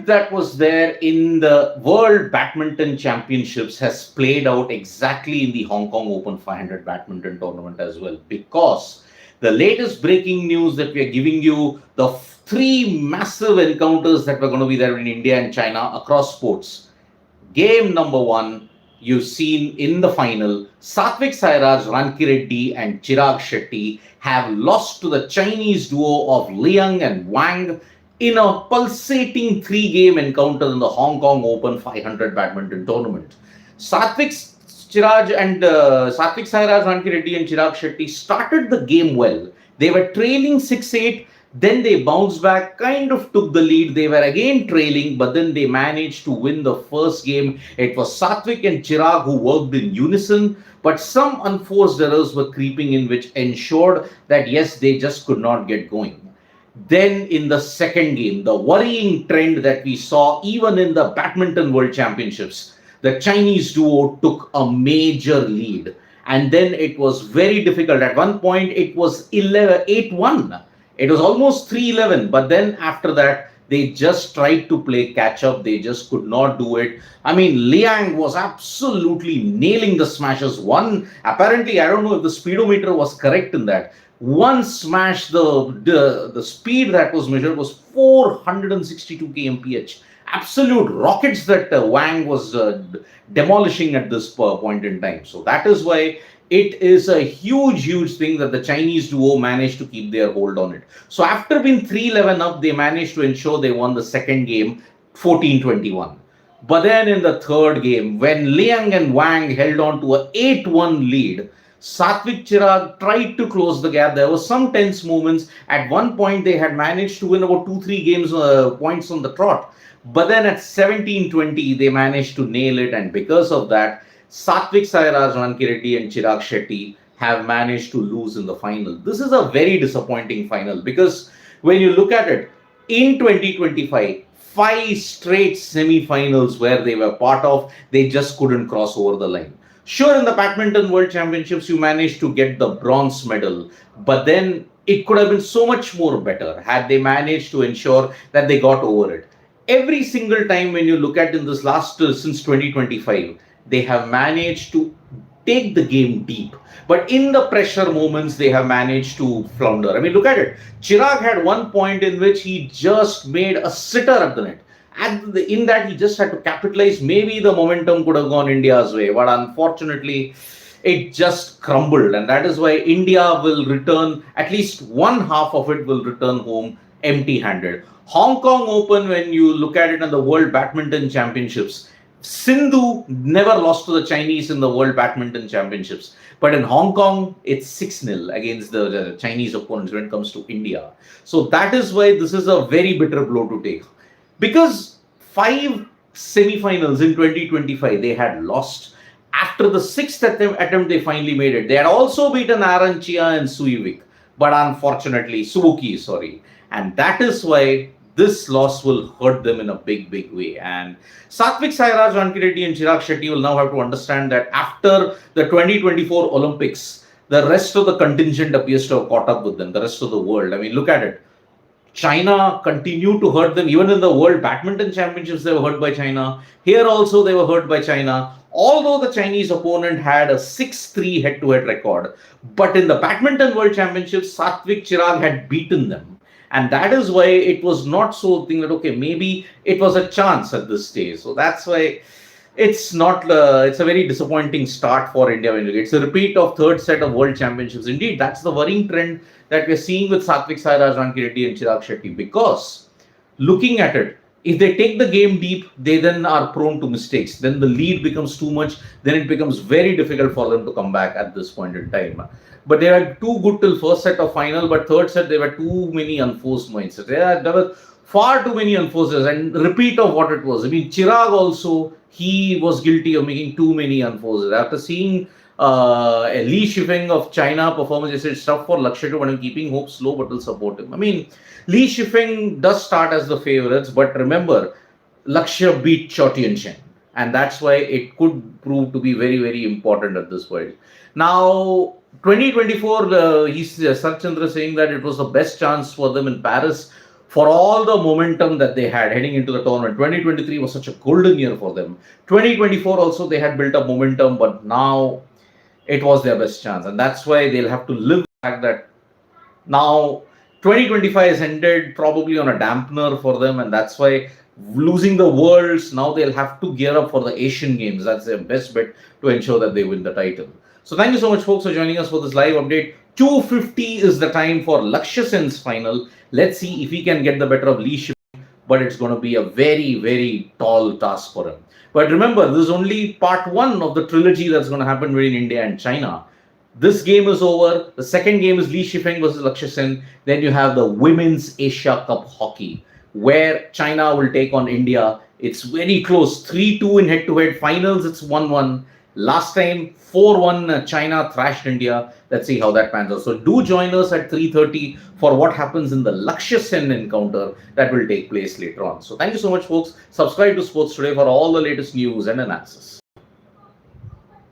script that was there in the World Badminton Championships has played out exactly in the Hong Kong Open 500 badminton tournament as well. Because the latest breaking news that we are giving you, the three massive encounters that were going to be there in India and China across sports. Game number one, you've seen in the final, Satwik-Sairaj, Rankireddy and Chirag Shetty have lost to the Chinese duo of Liang and Wang in a pulsating three-game encounter in the Hong Kong Open 500 badminton tournament. Satwik-Sairaj, Rankireddy and Chirag Shetty started the game well. They were trailing 6-8. Then they bounced back, kind of took the lead. They were again trailing, but then they managed to win the first game. It was Satwik and Chirag who worked in unison, but some unforced errors were creeping in, which ensured that, yes, they just could not get going. Then in the second game, the worrying trend that we saw even in the Badminton World Championships, the Chinese duo took a major lead. And then it was very difficult. At one point, it was 8-1. It was almost 3-11, but then after that, they just tried to play catch up. They just could not do it. I mean, Liang was absolutely nailing the smashes. Apparently, I don't know if the speedometer was correct in that. One smash, the speed that was measured was 462 kmph. Absolute rockets that Wang was demolishing at this point in time. So that is why it is a huge thing that the Chinese duo managed to keep their hold on it. So after being 3-11 up, they managed to ensure they won the second game 14-21. But then in the third game, when Liang and Wang held on to a 8-1 lead, Satwik-Chirag tried to close the gap. There were some tense moments. At one point, they had managed to win about 2-3 games points on the trot. But then at 17-20, they managed to nail it. And because of that, Satwik-Sairaj, Rankireddy and Chirag Shetty have managed to lose in the final. This is a very disappointing final because when you look at it, in 2025, 5 straight semi-finals where they were part of, they just couldn't cross over the line. Sure, in the Badminton World Championships, you managed to get the bronze medal, but then it could have been so much more better had they managed to ensure that they got over it. Every single time when you look at in this last, since 2025, they have managed to take the game deep. But in the pressure moments, they have managed to flounder. I mean, look at it. Chirag had one point in which he just made a sitter at the net. In that, he just had to capitalize. Maybe the momentum could have gone India's way. But unfortunately, it just crumbled. And that is why India will return, at least one half of it will return home empty-handed. Hong Kong Open, when you look at it in the World Badminton Championships, Sindhu never lost to the Chinese in the World Badminton Championships. But in Hong Kong, it's 6-0 against the Chinese opponents when it comes to India. So that is why this is a very bitter blow to take. Because 5 semi-finals in 2025, they had lost. After the 6th attempt, they finally made it. They had also beaten Aaron Chia and Suiwik. But unfortunately, Suzuki, sorry. And that is why this loss will hurt them in a big way. And Satwik-Sairaj, Rankireddy and Chirag Shetty will now have to understand that after the 2024 Olympics, the rest of the contingent appears to have caught up with them, the rest of the world. I mean, look at it. China continued to hurt them. Even in the World Badminton Championships, they were hurt by China. Here also, they were hurt by China. Although the Chinese opponent had a 6-3 head-to-head record. But in the Badminton World Championships, Satwik-Chirag had beaten them. And that is why it was not so thing that, okay, maybe it was a chance at this stage. So that's why it's not, it's a very disappointing start for India. It's a repeat of third set of World Championships. Indeed, that's the worrying trend that we're seeing with Satwik-Sairaj, Rankireddy and Chirag Shetty. Because looking at it, if they take the game deep, they then are prone to mistakes. Then the lead becomes too much. Then it becomes very difficult for them to come back at this point in time. But they were too good till first set of final, but third set, there were too many unforced points. There were far too many unforced, and repeat of what it was. I mean, Chirag also, he was guilty of making too many unforced. After seeing Li Shifeng of China performance, they said it's tough for Lakshya to, but I'm keeping hopes low, but will support him. I mean, Li Shifeng does start as the favorites, but remember, Lakshya beat Choti Chen. And that's why it could prove to be very important at this point. Now, 2024, Sarchandra saying that it was the best chance for them in Paris for all the momentum that they had heading into the tournament. 2023 was such a golden year for them. 2024 also they had built up momentum, but now it was their best chance, and that's why they'll have to live with the fact that now 2025 has ended probably on a dampener for them, and that's why losing the Worlds, now they'll have to gear up for the Asian Games. That's their best bet to ensure that they win the title. So thank you so much, folks, for joining us for this live update. 250 is the time for Lakshya Sen's final. Let's see if he can get the better of Li Shifeng, but it's going to be a very, very tall task for him. But remember, this is only part one of the trilogy that's going to happen between India and China. This game is over. The second game is Li Shifeng versus Lakshya Sen. Then you have the Women's Asia Cup Hockey, where China will take on India. It's very close. 3-2 in head-to-head finals. It's 1-1. Last time, 4-1 China thrashed India. Let's see how that pans out. So do join us at 3:30 for what happens in the Lakshya Sen encounter that will take place later on. So thank you so much, folks. Subscribe to Sports Today for all the latest news and analysis.